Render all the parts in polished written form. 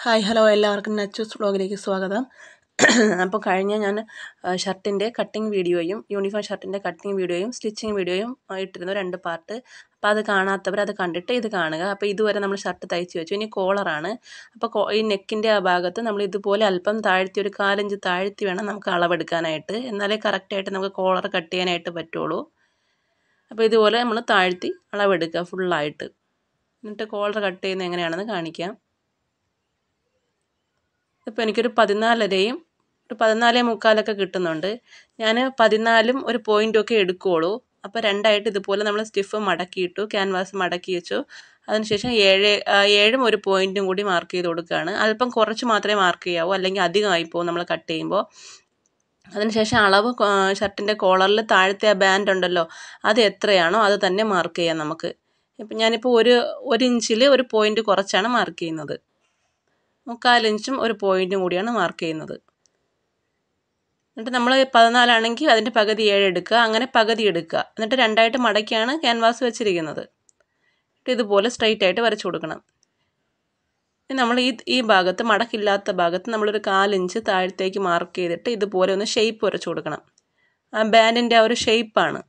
Hi hello എല്ലാവർക്കും നച്ചൂസ് വ്ളോഗിലേക്ക് സ്വാഗതം. അപ്പോൾ ഞാൻ ഷർട്ടിൻ്റെ കട്ടിങ് വീഡിയോയും യൂണിഫോം ഷർട്ടിൻ്റെ കട്ടിങ് വീഡിയോയും സ്റ്റിച്ചിങ് വീഡിയോയും ഇട്ടിരുന്നു 2 പാർട്ട്. അപ്പോൾ അത് കാണാത്തവർ അത് കണ്ടിട്ട് ഇത് കാണുക. അപ്പോൾ ഇതുവരെ നമ്മൾ ഷർട്ട് തയ്ച്ച് വെച്ചു. ഇനി കോളറാണ്. അപ്പോൾ ഈ നെക്കിൻ്റെ ആ ഭാഗത്ത് നമ്മൾ ഇതുപോലെ അല്പം താഴ്ത്തി ഒരു 4 ഇഞ്ച് താഴ്ത്തി വേണം നമുക്ക് അളവെടുക്കാനായിട്ട്. എന്നാലേ കറക്റ്റായിട്ട് നമുക്ക് കോളർ കട്ട് ചെയ്യാനായിട്ട് പറ്റുള്ളൂ. അപ്പോൾ ഇതുപോലെ നമ്മൾ താഴ്ത്തി അളവെടുക്കുക ഫുള്ളായിട്ട്. എന്നിട്ട് കോളർ കട്ട് ചെയ്യുന്നത് എങ്ങനെയാണെന്ന് കാണിക്കാം. ഇപ്പോൾ എനിക്കൊരു 14.5യും ഒരു 14.25 കിട്ടുന്നുണ്ട്. ഞാൻ 14ഉം ഒരു പോയിൻറ്റും ഒക്കെ എടുക്കുകയുള്ളൂ. അപ്പോൾ രണ്ടായിട്ട് ഇതുപോലെ നമ്മൾ സ്റ്റിഫ് മടക്കിയിട്ടു, ക്യാൻവാസ് മടക്കി വെച്ചു. അതിനുശേഷം 7ഉം ഒരു പോയിൻറ്റും കൂടി മാർക്ക് ചെയ്ത് കൊടുക്കുകയാണ്. അല്പം കുറച്ച് മാത്രമേ മാർക്ക് ചെയ്യാവൂ, അല്ലെങ്കിൽ അധികമായിപ്പോവും നമ്മൾ കട്ട് ചെയ്യുമ്പോൾ. അതിനുശേഷം അളവ് ഷർട്ടിൻ്റെ കോളറിൽ താഴത്തെ ആ ബാൻഡ് ഉണ്ടല്ലോ, അത് എത്രയാണോ അത് തന്നെ മാർക്ക് ചെയ്യാം നമുക്ക്. ഇപ്പം ഞാനിപ്പോൾ ഒരു ഇഞ്ചിൽ ഒരു പോയിൻറ്റ് കുറച്ചാണ് മാർക്ക് ചെയ്യുന്നത്. 3/4 ഇഞ്ചും ഒരു പോയിൻറ്റും കൂടിയാണ് മാർക്ക് ചെയ്യുന്നത്. എന്നിട്ട് നമ്മൾ 14 ആണെങ്കിൽ അതിൻ്റെ പകുതി 7 എടുക്കുക, അങ്ങനെ പകുതി എടുക്കുക. എന്നിട്ട് രണ്ടായിട്ട് മടക്കിയാണ് ക്യാൻവാസ് വെച്ചിരിക്കുന്നത്. എന്നിട്ട് ഇതുപോലെ സ്ട്രൈറ്റ് ആയിട്ട് വരച്ചു കൊടുക്കണം. നമ്മൾ ഈ ഭാഗത്ത് മടക്കില്ലാത്ത ഭാഗത്ത് നമ്മളൊരു 4 ഇഞ്ച് താഴത്തേക്ക് മാർക്ക് ചെയ്തിട്ട് ഇതുപോലെ ഒന്ന് ഷേപ്പ് വരച്ചു കൊടുക്കണം. ആ ബാൻഡിൻ്റെ ആ ഒരു ഷേപ്പാണ്.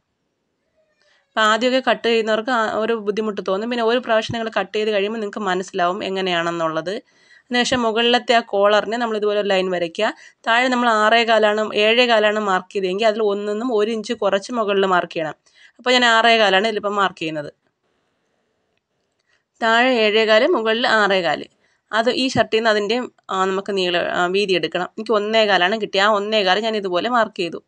അപ്പോൾ ആദ്യമൊക്കെ കട്ട് ചെയ്യുന്നവർക്ക് ഒരു ബുദ്ധിമുട്ട് തോന്നും. പിന്നെ ഒരു പ്രാവശ്യം നിങ്ങൾ കട്ട് ചെയ്ത് കഴിയുമ്പോൾ നിങ്ങൾക്ക് മനസ്സിലാവും എങ്ങനെയാണെന്നുള്ളത്. അതിനുശേഷം മുകളിലത്തെ ആ കോളറിനെ നമ്മൾ ഇതുപോലെ ഒരു ലൈൻ വരയ്ക്കുക. താഴെ നമ്മൾ 7.25 മാർക്ക് ചെയ്തെങ്കിൽ അതിൽ 1 ഇഞ്ച് കുറച്ച് മുകളിൽ മാർക്ക് ചെയ്യണം. അപ്പോൾ ഞാൻ 6.25 ഇതിലിപ്പം മാർക്ക് ചെയ്യുന്നത്. താഴെ 7.25, മുകളിൽ 6.25. അത് ഈ ഷർട്ടിൽ നിന്ന് അതിൻ്റെ നമുക്ക് വീതി എടുക്കണം. എനിക്ക് 1.25 കിട്ടിയ ആ 1.25 ഞാൻ ഇതുപോലെ മാർക്ക് ചെയ്തു.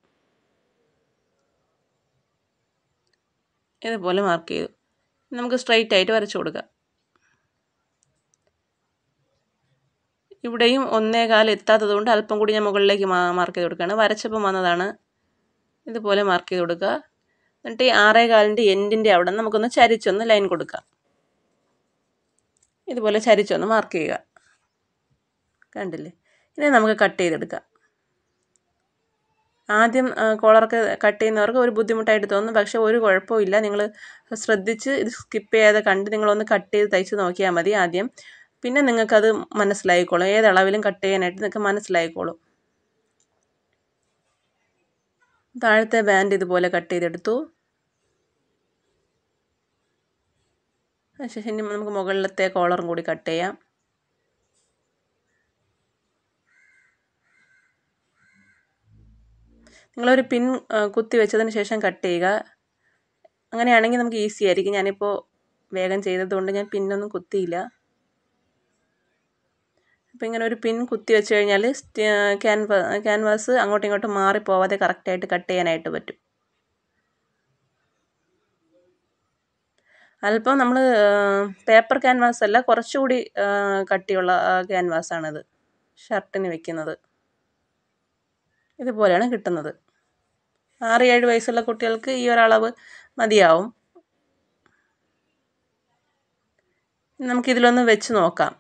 ഇതുപോലെ മാർക്ക് ചെയ്തു. നമുക്ക് സ്ട്രൈറ്റ് ആയിട്ട് വരച്ചു കൊടുക്കാം. ഇവിടെയും 1.25 എത്താത്തത് കൊണ്ട് അല്പം കൂടി ഞാൻ മുകളിലേക്ക് മാർക്ക് ചെയ്ത് കൊടുക്കുകയാണ്. വരച്ചപ്പം വന്നതാണ്. ഇതുപോലെ മാർക്ക് ചെയ്ത് കൊടുക്കുക. എന്നിട്ട് ഈ 6.25ൻ്റെ എൻഡിൻ്റെ അവിടെ നമുക്കൊന്ന് ചരിച്ചൊന്ന് ലൈൻ കൊടുക്കാം. ഇതുപോലെ ചരിച്ചൊന്ന് മാർക്ക് ചെയ്യുക. കണ്ടില്ലേ? ഇനി നമുക്ക് കട്ട് ചെയ്തെടുക്കാം. ആദ്യം കോളറൊക്കെ കട്ട് ചെയ്യുന്നവർക്ക് ഒരു ബുദ്ധിമുട്ടായിട്ട് തോന്നും. പക്ഷേ ഒരു കുഴപ്പമില്ല. നിങ്ങൾ ശ്രദ്ധിച്ച് ഇത് സ്കിപ്പ് ചെയ്യാതെ കണ്ട് നിങ്ങളൊന്ന് കട്ട് ചെയ്ത് തയ്ച്ച് നോക്കിയാൽ മതി ആദ്യം. പിന്നെ നിങ്ങൾക്കത് മനസ്സിലായിക്കോളും. ഏതളവിലും കട്ട് ചെയ്യാനായിട്ട് നിങ്ങൾക്ക് മനസ്സിലായിക്കോളും. താഴത്തെ ബാൻഡ് ഇതുപോലെ കട്ട് ചെയ്തെടുത്തു. അതിനുശേഷം ഇനി നമുക്ക് മുകളിലത്തെ കോളറും കൂടി കട്ട് ചെയ്യാം. നിങ്ങളൊരു പിൻ കുത്തി വെച്ചതിന് ശേഷം കട്ട് ചെയ്യുക. അങ്ങനെയാണെങ്കിൽ നമുക്ക് ഈസി ആയിരിക്കും. ഞാനിപ്പോൾ വേഗം ചെയ്തതുകൊണ്ട് ഞാൻ പിന്നൊന്നും കുത്തിയില്ല. അപ്പോൾ ഇങ്ങനെ ഒരു പിൻ കുത്തി വെച്ച് കഴിഞ്ഞാൽ ക്യാൻവാസ് അങ്ങോട്ടും ഇങ്ങോട്ടും മാറിപ്പോവാതെ കറക്റ്റായിട്ട് കട്ട് ചെയ്യാനായിട്ട് പറ്റും. അല്പം നമ്മൾ പേപ്പർ ക്യാൻവാസ് അല്ല, കുറച്ചുകൂടി കട്ടിയുള്ള ക്യാൻവാസാണിത് ഷർട്ടിന് വെക്കുന്നത്. ഇതുപോലെയാണ് കിട്ടുന്നത്. 6-7 വയസ്സുള്ള കുട്ടികൾക്ക് ഈ ഒരളവ് മതിയാവും. നമുക്കിതിലൊന്ന് വെച്ച് നോക്കാം.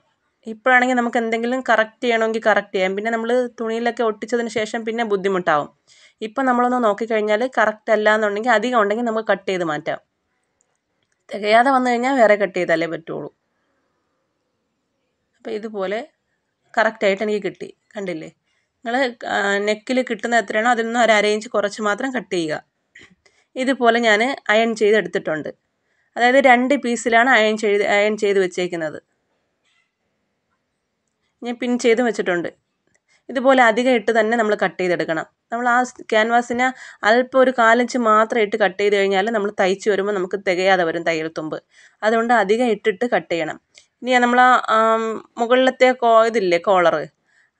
ഇപ്പോഴാണെങ്കിൽ നമുക്ക് എന്തെങ്കിലും കറക്റ്റ് ചെയ്യണമെങ്കിൽ കറക്റ്റ് ചെയ്യാം. പിന്നെ നമ്മൾ തുണിയിലൊക്കെ ഒട്ടിച്ചതിന് ശേഷം പിന്നെ ബുദ്ധിമുട്ടാവും. ഇപ്പം നമ്മളൊന്ന് നോക്കിക്കഴിഞ്ഞാൽ കറക്റ്റ് അല്ല എന്നുണ്ടെങ്കിൽ അധികം ഉണ്ടെങ്കിൽ നമുക്ക് കട്ട് ചെയ്ത് മാറ്റാം. തികയാതെ വന്നു കഴിഞ്ഞാൽ വേറെ കട്ട് ചെയ്താലേ പറ്റുള്ളൂ. അപ്പോൾ ഇതുപോലെ കറക്റ്റായിട്ട് എനിക്ക് കിട്ടി. കണ്ടില്ലേ? നിങ്ങൾ നെക്കിൽ കിട്ടുന്ന എത്രയാണോ അതിൽ നിന്ന് ഒരു 1/2 ഇഞ്ച് കുറച്ച് മാത്രം കട്ട് ചെയ്യുക. ഇതുപോലെ ഞാൻ അയൺ ചെയ്തെടുത്തിട്ടുണ്ട്. അതായത് 2 പീസിലാണ് അയൺ ചെയ്ത് വെച്ചേക്കുന്നത്. ഞാൻ പിൻ ചെയ്ത് വെച്ചിട്ടുണ്ട്. ഇതുപോലെ അധികം ഇട്ട് തന്നെ നമ്മൾ കട്ട് ചെയ്തെടുക്കണം. നമ്മൾ ആ ക്യാൻവാസിനെ അല്പം ഒരു 4 ഇഞ്ച് മാത്രം ഇട്ട് കട്ട് ചെയ്ത് കഴിഞ്ഞാൽ നമ്മൾ തയ്ച്ച് വരുമ്പോൾ നമുക്ക് തികയാതെ വരും തയ്യൽ തുമ്പ്. അതുകൊണ്ട് അധികം ഇട്ടിട്ട് കട്ട് ചെയ്യണം. ഇനി നമ്മൾ ആ മുകളിലത്തെ ഇതില്ലേ കോളറ്,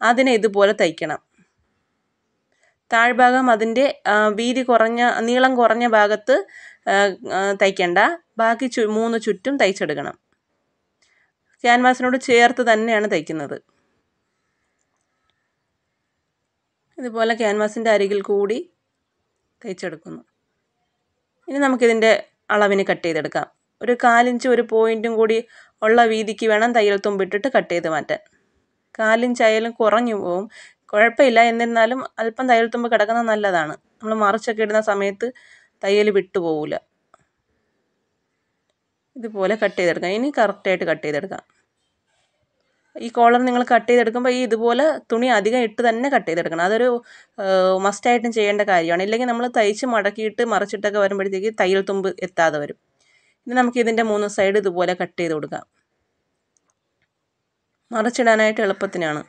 അതിനെ ഇതുപോലെ തയ്ക്കണം. താഴ്ഭാഗം അതിൻ്റെ നീളം കുറഞ്ഞ ഭാഗത്ത് തയ്ക്കണ്ട. ബാക്കി 3 ചുറ്റും തയ്ച്ചെടുക്കണം. ക്യാൻവാസിനോട് ചേർത്ത് തന്നെയാണ് തയ്ക്കുന്നത്. ഇതുപോലെ ക്യാൻവാസിൻ്റെ അരികിൽ കൂടി തയ്ച്ചെടുക്കുന്നു. ഇനി നമുക്കിതിൻ്റെ അളവിന് കട്ട് ചെയ്തെടുക്കാം. ഒരു 4 ഇഞ്ച് ഒരു പോയിൻറ്റും കൂടി ഉള്ള വീതിക്ക് വേണം തയ്യൽ തുമ്പിട്ടിട്ട് കട്ട് ചെയ്ത് മാറ്റാൻ. 4 ഇഞ്ച് ആയാലും കുറഞ്ഞു പോവും, കുഴപ്പമില്ല. എന്നിരുന്നാലും അല്പം തയ്യൽ തുമ്പ് കിടക്കുന്നത് നല്ലതാണ്. നമ്മൾ മറിച്ചൊക്കെ ഇടുന്ന സമയത്ത് തയ്യൽ വിട്ടുപോകില്ല. ഇതുപോലെ കട്ട് ചെയ്തെടുക്കാം. ഇനി കറക്റ്റായിട്ട് കട്ട് ചെയ്തെടുക്കാം. ഈ കോളർ നിങ്ങൾ കട്ട് ചെയ്തെടുക്കുമ്പോൾ ഇതുപോലെ തുണി അധികം ഇട്ട് തന്നെ കട്ട് ചെയ്തെടുക്കണം. അതൊരു മസ്റ്റായിട്ടും ചെയ്യേണ്ട കാര്യമാണ്. ഇല്ലെങ്കിൽ നമ്മൾ തയ്ച്ച് മടക്കിയിട്ട് മറിച്ചിട്ടൊക്കെ വരുമ്പോഴത്തേക്ക് തയ്യൽ തുമ്പ് എത്താതെ വരും. ഇനി നമുക്ക് ഇതിൻ്റെ 3 സൈഡ് ഇതുപോലെ കട്ട് ചെയ്ത് കൊടുക്കാം. മറിച്ചിടാനായിട്ട് എളുപ്പത്തിനാണ്.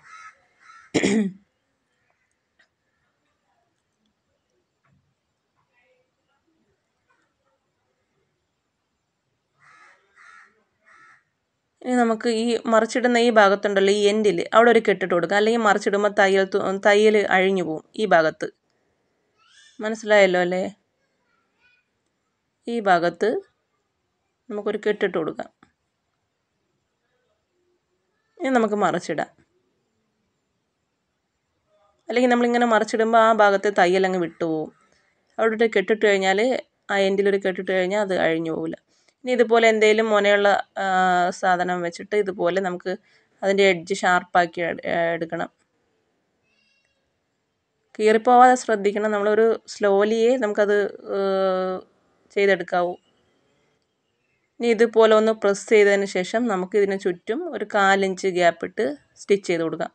ഇനി നമുക്ക് ഈ മറിച്ചിടുന്ന ഈ ഭാഗത്തുണ്ടല്ലോ, ഈ എൻഡിൽ അവിടെ ഒരു കെട്ടിട്ട് കൊടുക്കാം. അല്ലെങ്കിൽ മറിച്ചിടുമ്പോൾ തയ്യൽ അഴിഞ്ഞു പോവും ഈ ഭാഗത്ത്. മനസ്സിലായല്ലോ അല്ലേ? ഈ ഭാഗത്ത് നമുക്കൊരു കെട്ടിട്ട് കൊടുക്കാം. ഇനി നമുക്ക് മറിച്ചിടാം. അല്ലെങ്കിൽ നമ്മളിങ്ങനെ മറിച്ചിടുമ്പോൾ ആ ഭാഗത്തെ തയ്യൽ അങ്ങ് വിട്ടുപോകും. അവിടെ ഒരു കെട്ടിട്ട് കഴിഞ്ഞാൽ ആ എൻഡിലൊരു കെട്ടിട്ട് കഴിഞ്ഞാൽ അത് അഴിഞ്ഞു പോകില്ല. ഇനി ഇതുപോലെ എന്തെങ്കിലും മുനയുള്ള സാധനം വെച്ചിട്ട് ഇതുപോലെ നമുക്ക് അതിൻ്റെ എഡ്ജ് ഷാർപ്പാക്കി എടുക്കണം. കീറിപ്പോവാതെ ശ്രദ്ധിക്കണം. നമ്മളൊരു സ്ലോലിയേ നമുക്കത് ചെയ്തെടുക്കാവൂ. ഇനി ഇതുപോലെ ഒന്ന് പ്രസ് ചെയ്തതിന് ശേഷം നമുക്ക് ഇതിന് ചുറ്റും ഒരു 1/4 ഇഞ്ച് ഗ്യാപ്പിട്ട് സ്റ്റിച്ച് ചെയ്ത് കൊടുക്കാം.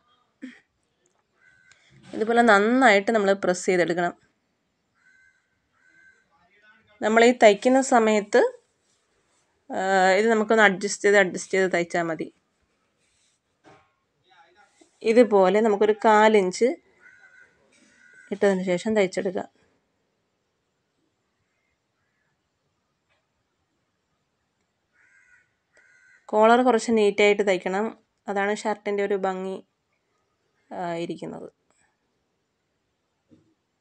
ഇതുപോലെ നന്നായിട്ട് നമ്മൾ പ്രസ് ചെയ്തെടുക്കണം. നമ്മൾ ഈ തയ്ക്കുന്ന സമയത്ത് ഇത് നമുക്കൊന്ന് അഡ്ജസ്റ്റ് ചെയ്ത് തയ്ച്ചാൽ മതി. ഇതുപോലെ നമുക്കൊരു 1/4 ഇഞ്ച് ഇട്ടതിന് ശേഷം തയ്ച്ചെടുക്കാം. കോളർ കുറച്ച് നീറ്റായിട്ട് തയ്ക്കണം. അതാണ് ഷർട്ടിൻ്റെ ഒരു ഭംഗി ഇരിക്കുന്നത്.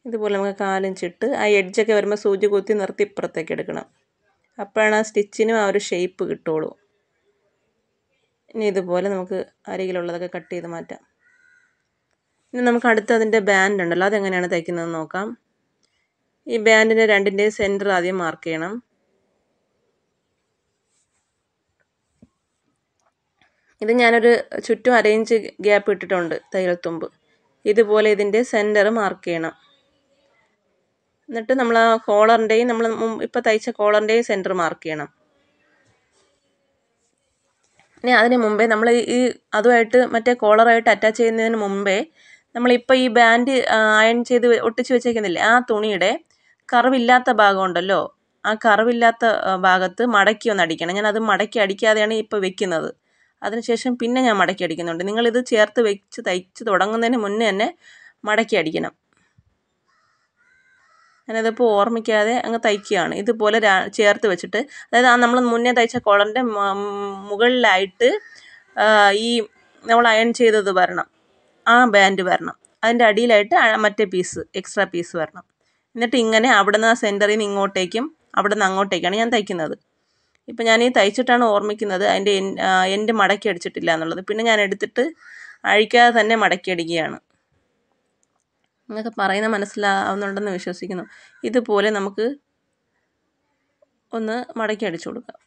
ഇതുപോലെ നമുക്ക് 1/4 ഇഞ്ച് ഇട്ട് ആ എഡ്ജൊക്കെ വരുമ്പോൾ സൂചി കുത്തി നിർത്തി ഇപ്പുറത്തേക്ക് എടുക്കണം. അപ്പോഴാണ് ആ സ്റ്റിച്ചിനും ആ ഒരു ഷേപ്പ് കിട്ടുള്ളൂ. ഇനി ഇതുപോലെ നമുക്ക് അരികിലുള്ളതൊക്കെ കട്ട് ചെയ്ത് മാറ്റാം. ഇനി നമുക്ക് അടുത്ത് അതിൻ്റെ ബാൻഡ് ഉണ്ടല്ലോ, അതെങ്ങനെയാണ് തയ്ക്കുന്നതെന്ന് നോക്കാം. ഈ ബാൻഡിൻ്റെ രണ്ടിൻ്റെയും സെൻറ്റർ ആദ്യം മാർക്ക് ചെയ്യണം. ഇത് ഞാനൊരു ചുറ്റും 1/2 ഇഞ്ച് ഗ്യാപ്പ് ഇട്ടിട്ടുണ്ട് തയ്യൽ തുമ്പ്. ഇതുപോലെ ഇതിൻ്റെ സെൻറ്റർ മാർക്ക് ചെയ്യണം. എന്നിട്ട് നമ്മൾ ആ കോളറിൻ്റെയും നമ്മൾ ഇപ്പോൾ തയ്ച്ച കോളറിൻ്റെയും സെൻറ്റർ മാർക്ക് ചെയ്യണം. ഇനി അതിന് മുമ്പേ നമ്മൾ ഈ അതുമായിട്ട് മറ്റേ കോളറായിട്ട് അറ്റാച്ച് ചെയ്യുന്നതിന് മുമ്പേ നമ്മളിപ്പോൾ ഈ ബാൻഡ് അയൺ ചെയ്ത് ഒട്ടിച്ച് വെച്ചേക്കുന്നില്ലേ, ആ തുണിയുടെ കർവില്ലാത്ത ഭാഗം ഉണ്ടല്ലോ, ആ കർവില്ലാത്ത ഭാഗത്ത് മടക്കി ഒന്ന് അടിക്കണം. ഞാനത് മടക്കി അടിക്കാതെയാണ് ഇപ്പോൾ വെക്കുന്നത്. അതിനുശേഷം പിന്നെ ഞാൻ മടക്കി അടിക്കുന്നുണ്ട്. നിങ്ങളിത് ചേർത്ത് വെച്ച് തയ്ച്ച് തുടങ്ങുന്നതിന് മുന്നേ തന്നെ മടക്കി അടിക്കണം. ഞാനതിപ്പോൾ ഓർമ്മിക്കാതെ അങ്ങ് തയ്ക്കുകയാണ്. ഇതുപോലെ ചേർത്ത് വെച്ചിട്ട്, അതായത് ആ നമ്മൾ മുന്നേ തയ്ച്ച കോളറിൻ്റെ മുകളിലായിട്ട് ഈ നമ്മൾ അയൺ ചെയ്തത് വരണം, ആ ബാൻഡ് വരണം. അതിൻ്റെ അടിയിലായിട്ട് മറ്റേ പീസ്, എക്സ്ട്രാ പീസ് വരണം. എന്നിട്ട് ഇങ്ങനെ അവിടെ നിന്ന് ആ സെൻറ്ററിൽ നിന്ന് ഇങ്ങോട്ടേക്കും അവിടെ നിന്ന് അങ്ങോട്ടേക്കാണ് ഞാൻ തയ്ക്കുന്നത്. ഇപ്പം ഞാൻ ഈ തയ്ച്ചിട്ടാണ് ഓർമ്മിക്കുന്നത് അതിൻ്റെ എൻഡ് മടക്കി അടിച്ചിട്ടില്ല എന്നുള്ളത്. പിന്നെ ഞാൻ എടുത്തിട്ട് അഴിക്കാതെ തന്നെ മടക്കി അടിക്കുകയാണ്. നിങ്ങൾക്ക് പറയുന്നത് മനസ്സിലാവുന്നുണ്ടെന്ന് വിശ്വസിക്കുന്നു. ഇതുപോലെ നമുക്ക് ഒന്ന് മടക്കി അടിച്ചു കൊടുക്കാം.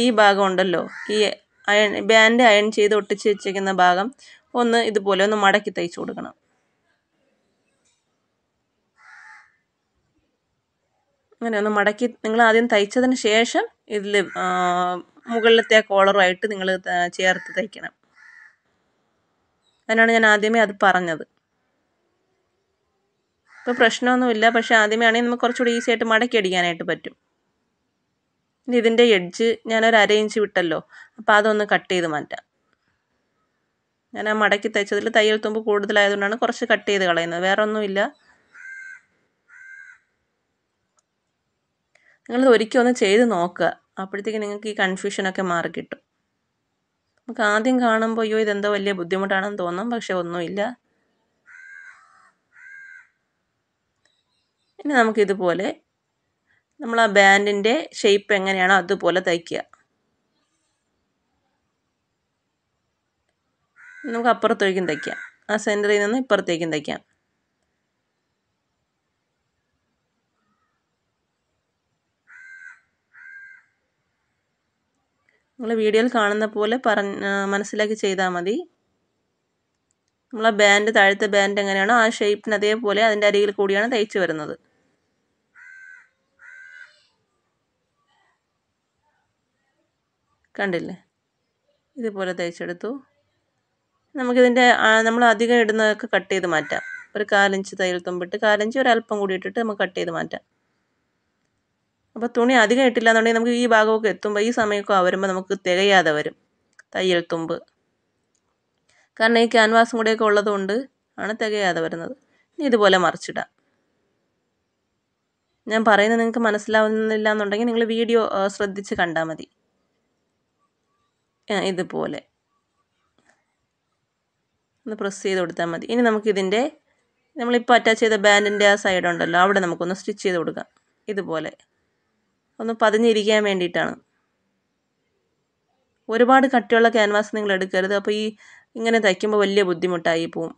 ഈ ഭാഗം ഉണ്ടല്ലോ, ഈ ബാൻഡ് അയൺ ചെയ്ത് ഒട്ടിച്ച് വെച്ചേക്കുന്ന ഭാഗം ഒന്ന് ഇതുപോലെ ഒന്ന് മടക്കി തയ്ച്ചു കൊടുക്കണം. അങ്ങനെ ഒന്ന് മടക്കി നിങ്ങൾ ആദ്യം തയ്ച്ചതിന് ശേഷം ഇതിൽ മുകളിലത്തെ കോളറുമായിട്ട് നിങ്ങൾ ചേർത്ത് തയ്ക്കണം. അതിനാണ് ഞാൻ ആദ്യമേ അത് പറഞ്ഞത്. ഇപ്പോൾ പ്രശ്നമൊന്നുമില്ല, പക്ഷേ ആദ്യമേ ആണെങ്കിൽ നമുക്ക് കുറച്ചുകൂടി ഈസി ആയിട്ട് മടക്കി അടിക്കാനായിട്ട് പറ്റും. ഇനി ഇതിൻ്റെ എഡ്ജ് ഞാനൊരു 1/2 ഇഞ്ച് വിട്ടല്ലോ, അപ്പോൾ അതൊന്ന് കട്ട് ചെയ്ത് മാറ്റാം. ഞാൻ ആ മടക്കി തയ്ച്ചതിൽ തയ്യൽ തുമ്പ് കൂടുതലായതുകൊണ്ടാണ് കുറച്ച് കട്ട് ചെയ്ത് കളയുന്നത്, വേറെ ഒന്നുമില്ല. നിങ്ങളിത് ഒരിക്കൽ ഒന്ന് ചെയ്ത് നോക്കുക, അപ്പോഴത്തേക്ക് നിങ്ങൾക്ക് ഈ കൺഫ്യൂഷനൊക്കെ മാറിക്കിട്ടും. നമുക്ക് ആദ്യം കാണുമ്പോൾ അയ്യോ ഇതെന്തോ വലിയ ബുദ്ധിമുട്ടാണെന്ന് തോന്നും, പക്ഷെ ഒന്നുമില്ല. ഇനി നമുക്കിതുപോലെ നമ്മൾ ആ ബാൻഡിൻ്റെ ഷേപ്പ് എങ്ങനെയാണോ അതുപോലെ തയ്ക്കുക. നമുക്ക് അപ്പുറത്തേക്കും തയ്ക്കാം, ആ സെൻറ്ററിൽ നിന്ന് ഇപ്പുറത്തേക്കും തയ്ക്കാം. നിങ്ങൾ വീഡിയോയിൽ കാണുന്ന പോലെ മനസ്സിലാക്കി ചെയ്താൽ മതി. നമ്മൾ ആ ബാൻഡ്, താഴത്തെ ബാൻഡ് എങ്ങനെയാണോ ആ ഷേപ്പിന് അതേപോലെ അതിൻ്റെ അരികിൽ കൂടിയാണ് തയ്ച്ച് വരുന്നത്. കണ്ടില്ലേ, ഇതുപോലെ തയ്ച്ചെടുത്തു. നമുക്കിതിൻ്റെ നമ്മൾ അധികം ഇടുന്നതൊക്കെ കട്ട് ചെയ്ത് മാറ്റാം. ഒരു 1/4 ഇഞ്ച് തയ്യൽ തുമ്പിട്ട് 1/4 ഇഞ്ച് ഒരല്പം കൂടി ഇട്ടിട്ട് നമുക്ക് കട്ട് ചെയ്ത് മാറ്റാം. അപ്പോൾ തുണി അധികം ഇട്ടില്ല എന്നുണ്ടെങ്കിൽ നമുക്ക് ഈ ഭാഗമൊക്കെ എത്തുമ്പോൾ ഈ സമയമൊക്കെ വരുമ്പോൾ നമുക്ക് തികയാതെ വരും തയ്യൽ തുമ്പ്. കാരണം ഈ ക്യാൻവാസും കൂടെയൊക്കെ ഉള്ളതുകൊണ്ട് ആണ് തികയാതെ വരുന്നത്. ഇനി ഇതുപോലെ മറിച്ചിടാം. ഞാൻ പറയുന്നത് നിങ്ങൾക്ക് മനസ്സിലാവുന്നില്ല എന്നുണ്ടെങ്കിൽ നിങ്ങൾ വീഡിയോ ശ്രദ്ധിച്ച് കണ്ടാൽ മതി. ഇതുപോലെ ഒന്ന് പ്രസ് ചെയ്ത് കൊടുത്താൽ മതി. ഇനി നമുക്കിതിൻ്റെ നമ്മളിപ്പോൾ അറ്റാച്ച് ചെയ്ത ബാൻഡിൻ്റെ ആ സൈഡ് ഉണ്ടല്ലോ, അവിടെ നമുക്കൊന്ന് സ്റ്റിച്ച് ചെയ്ത് കൊടുക്കാം. ഇതുപോലെ ഒന്ന് പതിഞ്ഞിരിക്കാൻ വേണ്ടിയിട്ടാണ്. ഒരുപാട് കട്ടിയുള്ള ക്യാൻവാസ് നിങ്ങൾ എടുക്കരുത്. അപ്പോൾ ഇങ്ങനെ തയ്ക്കുമ്പോൾ വലിയ ബുദ്ധിമുട്ടായി പോവും.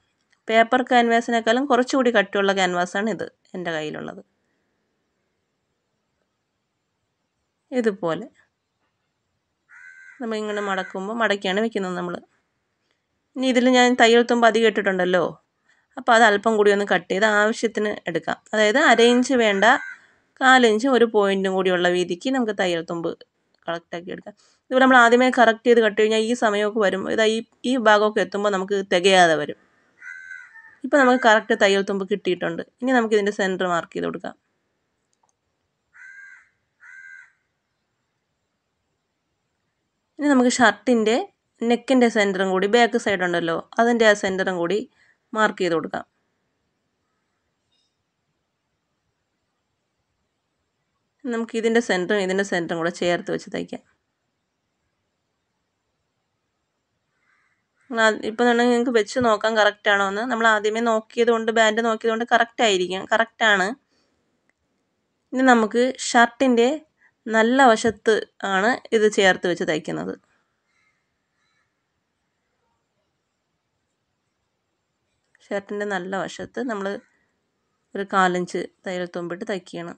പേപ്പർ ക്യാൻവാസിനേക്കാളും കുറച്ചുകൂടി കട്ടിയുള്ള ക്യാൻവാസാണ് ഇത് എൻ്റെ കയ്യിലുള്ളത്. ഇതുപോലെ നമ്മൾ ഇങ്ങനെ മടക്കിയാണ് വെക്കുന്നത് നമ്മൾ. ഇനി ഇതിൽ ഞാൻ തയ്യൽ തുമ്പ് അധികം ഇട്ടിട്ടുണ്ടല്ലോ, അപ്പോൾ അത് അല്പം കൂടി ഒന്ന് കട്ട് ചെയ്ത് ആവശ്യത്തിന് എടുക്കാം. അതായത് 1/2 ഇഞ്ച് വേണ്ട, 1/4 ഇഞ്ചും ഒരു പോയിൻറ്റും കൂടിയുള്ള വീതിക്ക് നമുക്ക് തയ്യൽ തുമ്പ് കറക്റ്റാക്കി എടുക്കാം. ഇതുപോലെ നമ്മൾ ആദ്യമേ കറക്റ്റ് ചെയ്ത് കട്ട് കഴിഞ്ഞാൽ ഈ സമയമൊക്കെ വരുമ്പോൾ ഈ ഭാഗമൊക്കെ എത്തുമ്പോൾ നമുക്ക് തികയാതെ വരും. ഇപ്പോൾ നമുക്ക് കറക്റ്റ് തയ്യൽ തുമ്പ് കിട്ടിയിട്ടുണ്ട്. ഇനി നമുക്കിതിൻ്റെ സെൻറ്റർ മാർക്ക് ചെയ്ത് കൊടുക്കാം. ഇനി നമുക്ക് ഷർട്ടിൻ്റെ നെക്കിൻ്റെ സെൻറ്ററും കൂടി, ബാക്ക് സൈഡ് ഉണ്ടല്ലോ അതിൻ്റെ ആ സെൻറ്ററും കൂടി മാർക്ക് ചെയ്ത് കൊടുക്കാം. നമുക്ക് ഇതിൻ്റെ സെൻറ്ററും കൂടെ ചേർത്ത് വെച്ച് തയ്ക്കാം. ഇപ്പോൾ നിങ്ങൾക്ക് വെച്ച് നോക്കാം കറക്റ്റാണോ എന്ന്. നമ്മൾ ആദ്യമേ നോക്കിയത് കൊണ്ട്, ബാൻഡ് നോക്കിയത് കൊണ്ട് കറക്റ്റാണ്. ഇനി നമുക്ക് ഷർട്ടിൻ്റെ നല്ല വശത്ത് ആണ് ഇത് ചേർത്ത് വെച്ച് തയ്ക്കുന്നത്. ഷർട്ടിൻ്റെ നല്ല വശത്ത് നമ്മൾ ഒരു 1/4 ഇഞ്ച് തയ്യൽ തുമ്പിട്ട് തയ്ക്കുകയാണ്.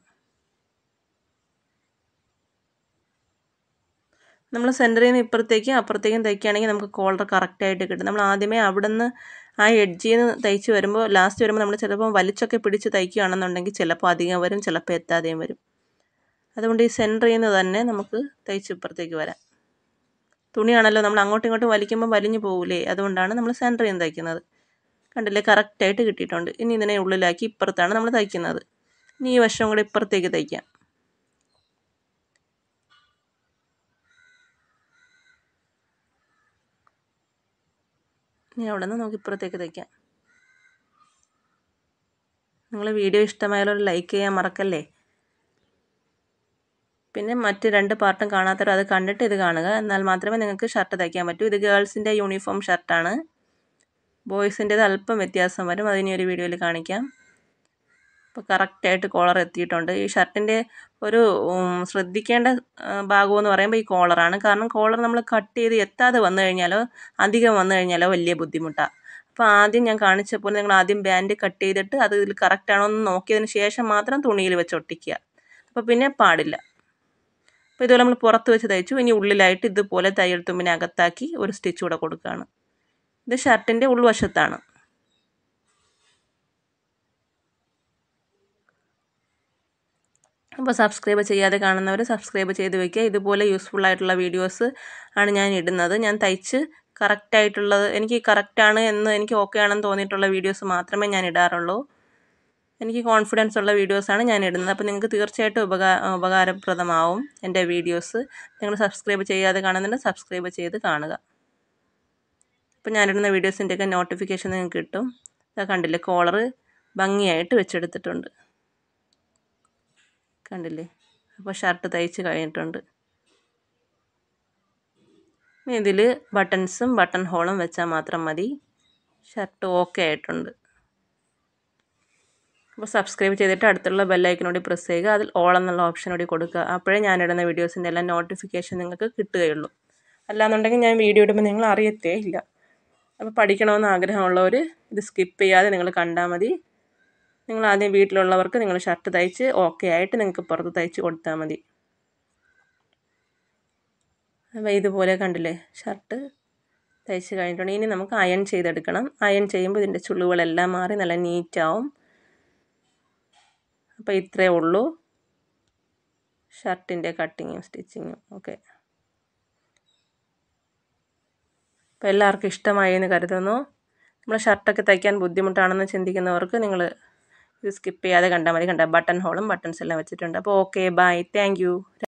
നമ്മൾ സെൻറ്ററിൽ നിന്ന് ഇപ്പുറത്തേക്കും അപ്പുറത്തേക്കും തയ്ക്കുകയാണെങ്കിൽ നമുക്ക് കോളർ കറക്റ്റായിട്ട് കിട്ടും. നമ്മൾ ആദ്യമേ അവിടെ നിന്ന് ആ എഡ്ജിൽ നിന്ന് തയ്ച്ച് വരുമ്പോൾ ലാസ്റ്റ് വരുമ്പോൾ നമ്മൾ ചിലപ്പോൾ വലിച്ചൊക്കെ പിടിച്ച് തയ്ക്കുകയാണെന്നുണ്ടെങ്കിൽ ചിലപ്പോൾ അധികം വരും, ചിലപ്പോൾ എത്താതെയും വരും. അതുകൊണ്ട് ഈ സെൻറ്ററിൽ നിന്ന് തന്നെ നമുക്ക് തയ്ച്ച് ഇപ്പുറത്തേക്ക് വരാം. തുണിയാണല്ലോ നമ്മൾ അങ്ങോട്ടും ഇങ്ങോട്ടും വലിക്കുമ്പോൾ വലിഞ്ഞു പോകില്ലേ, അതുകൊണ്ടാണ് നമ്മൾ സെൻറ്ററിൽ നിന്ന് തയ്ക്കുന്നത്. കണ്ടില്ലേ, കറക്റ്റായിട്ട് കിട്ടിയിട്ടുണ്ട്. ഇനി ഇതിനെ ഉള്ളിലാക്കി ഇപ്പുറത്താണ് നമ്മൾ തയ്ക്കുന്നത്. ഇനി ഈ വശം കൂടെ ഇപ്പുറത്തേക്ക് തയ്ക്കാം. ഇനി അവിടെ നിന്ന് നമുക്ക് ഇപ്പുറത്തേക്ക് തയ്ക്കാം. നിങ്ങൾ വീഡിയോ ഇഷ്ടമായാലും ഒരു ലൈക്ക് ചെയ്യാൻ മറക്കല്ലേ. പിന്നെ മറ്റ് 2 പാർട്ടും കാണാത്തവർ അത് കണ്ടിട്ട് ഇത് കാണുക. എന്നാൽ മാത്രമേ നിങ്ങൾക്ക് ഷർട്ട് തയ്ക്കാൻ പറ്റൂ. ഇത് ഗേൾസിൻ്റെ യൂണിഫോം ഷർട്ടാണ്. ബോയ്സിൻ്റേത് അല്പം വ്യത്യാസം വരും, അതിനി ഒരു വീഡിയോയിൽ കാണിക്കാം. ഇപ്പോൾ കറക്റ്റായിട്ട് കോളർ എത്തിയിട്ടുണ്ട്. ഈ ഷർട്ടിൻ്റെ ഒരു ശ്രദ്ധിക്കേണ്ട ഭാഗമെന്ന് പറയുമ്പോൾ ഈ കോളറാണ്. കാരണം കോളർ നമ്മൾ കട്ട് ചെയ്ത് എത്താതെ വന്നു കഴിഞ്ഞാലോ അധികം വന്നു കഴിഞ്ഞാലോ വലിയ ബുദ്ധിമുട്ടാണ്. അപ്പോൾ ആദ്യം ഞാൻ കാണിച്ചപ്പോൾ നിങ്ങൾ ആദ്യം ബാൻഡ് കട്ട് ചെയ്തിട്ട് അത് ഇതിൽ കറക്റ്റാണോ എന്ന് നോക്കിയതിന് ശേഷം മാത്രം തുണിയിൽ വെച്ച് ഒട്ടിക്കുക. അപ്പോൾ പിന്നെ പാടില്ല. അപ്പോൾ ഇതുപോലെ നമ്മൾ പുറത്ത് വെച്ച് തയ്ച്ചു. ഇനി ഉള്ളിലായിട്ട് ഇതുപോലെ തയ്യൽ തുമ്പിനകത്താക്കി ഒരു സ്റ്റിച്ച് കൂടെ കൊടുക്കുകയാണ്. ഇത് ഷർട്ടിൻ്റെ ഉൾവശത്താണ്. അപ്പോൾ സബ്സ്ക്രൈബ് ചെയ്യാതെ കാണുന്നവർ സബ്സ്ക്രൈബ് ചെയ്ത് വയ്ക്കുക. ഇതുപോലെ യൂസ്ഫുൾ ആയിട്ടുള്ള വീഡിയോസ് ആണ് ഞാൻ ഇടുന്നത്. ഞാൻ തയ്ച്ച് കറക്റ്റായിട്ടുള്ളത്, എനിക്ക് കറക്റ്റാണ് എന്ന് എനിക്ക് ഓക്കെ ആണെന്ന് തോന്നിയിട്ടുള്ള വീഡിയോസ് മാത്രമേ ഞാൻ ഇടാറുള്ളൂ. എനിക്ക് കോൺഫിഡൻസ് ഉള്ള വീഡിയോസാണ് ഞാൻ ഇടുന്നത്. അപ്പോൾ നിങ്ങൾക്ക് തീർച്ചയായിട്ടും ഉപകാരപ്രദമാവും എൻ്റെ വീഡിയോസ്. നിങ്ങൾ സബ്സ്ക്രൈബ് ചെയ്യാതെ കാണുന്നുണ്ടെങ്കിൽ സബ്സ്ക്രൈബ് ചെയ്ത് കാണുക. അപ്പോൾ ഞാനിടുന്ന വീഡിയോസിൻ്റെയൊക്കെ നോട്ടിഫിക്കേഷൻ നിങ്ങൾക്ക് കിട്ടും. ഇതാ കണ്ടില്ലേ, കോളർ ഭംഗിയായിട്ട് വെച്ചെടുത്തിട്ടുണ്ട്. കണ്ടില്ലേ, അപ്പോൾ ഷർട്ട് തയ്ച്ച് കഴിഞ്ഞിട്ടുണ്ട്. ഇനി ഇതിൽ ബട്ടൺസും ബട്ടൺ ഹോളും വെച്ചാൽ മാത്രം മതി. ഷർട്ട് ഓക്കെ ആയിട്ടുണ്ട്. അപ്പോൾ സബ്സ്ക്രൈബ് ചെയ്തിട്ട് അടുത്തുള്ള ബെല്ലൈക്കനോട് പ്രസ് ചെയ്യുക. അതിൽ ഓൾ എന്നുള്ള ഓപ്ഷനോട് കൊടുക്കുക. അപ്പോഴേ ഞാനിടുന്ന വീഡിയോസിൻ്റെ എല്ലാം നോട്ടിഫിക്കേഷൻ നിങ്ങൾക്ക് കിട്ടുകയുള്ളൂ. അല്ലാന്നുണ്ടെങ്കിൽ ഞാൻ വീഡിയോ ഇടുമ്പോൾ നിങ്ങൾ അറിയത്തേ ഇല്ല. അപ്പോൾ പഠിക്കണമെന്ന് ആഗ്രഹമുള്ളവർ ഇത് സ്കിപ്പ് ചെയ്യാതെ നിങ്ങൾ കണ്ടാൽ മതി. നിങ്ങൾ ആദ്യം വീട്ടിലുള്ളവർക്ക് നിങ്ങൾ ഷർട്ട് തയ്ച്ച് ഓക്കെ ആയിട്ട് നിങ്ങൾക്ക് പുറത്ത് തയ്ച്ച് കൊടുത്താൽ മതി. അപ്പോൾ ഇതുപോലെ കണ്ടില്ലേ, ഷർട്ട് തയ്ച്ച് കഴിഞ്ഞിട്ടുണ്ട്. ഇനി നമുക്ക് അയൺ ചെയ്തെടുക്കണം. അയൺ ചെയ്യുമ്പോൾ ഇതിൻ്റെ ചുളിവുകളെല്ലാം മാറി നല്ല നീറ്റാവും. അപ്പോൾ ഇത്രയേ ഉള്ളൂ ഷർട്ടിൻ്റെ കട്ടിങ്ങും സ്റ്റിച്ചിങ്ങും. ഓക്കെ. അപ്പോൾ എല്ലാവർക്കും ഇഷ്ടമായി എന്ന് കരുതുന്നു. നമ്മൾ ഷർട്ടൊക്കെ തയ്ക്കാൻ ബുദ്ധിമുട്ടാണെന്ന് ചിന്തിക്കുന്നവർക്ക് നിങ്ങൾ ഇത് സ്കിപ്പ് ചെയ്യാതെ കണ്ടാൽ മതി. ബട്ടൺ ഹോളും ബട്ടൺസ് എല്ലാം വെച്ചിട്ടുണ്ട്. അപ്പോൾ ഓക്കെ, ബൈ, താങ്ക് യു.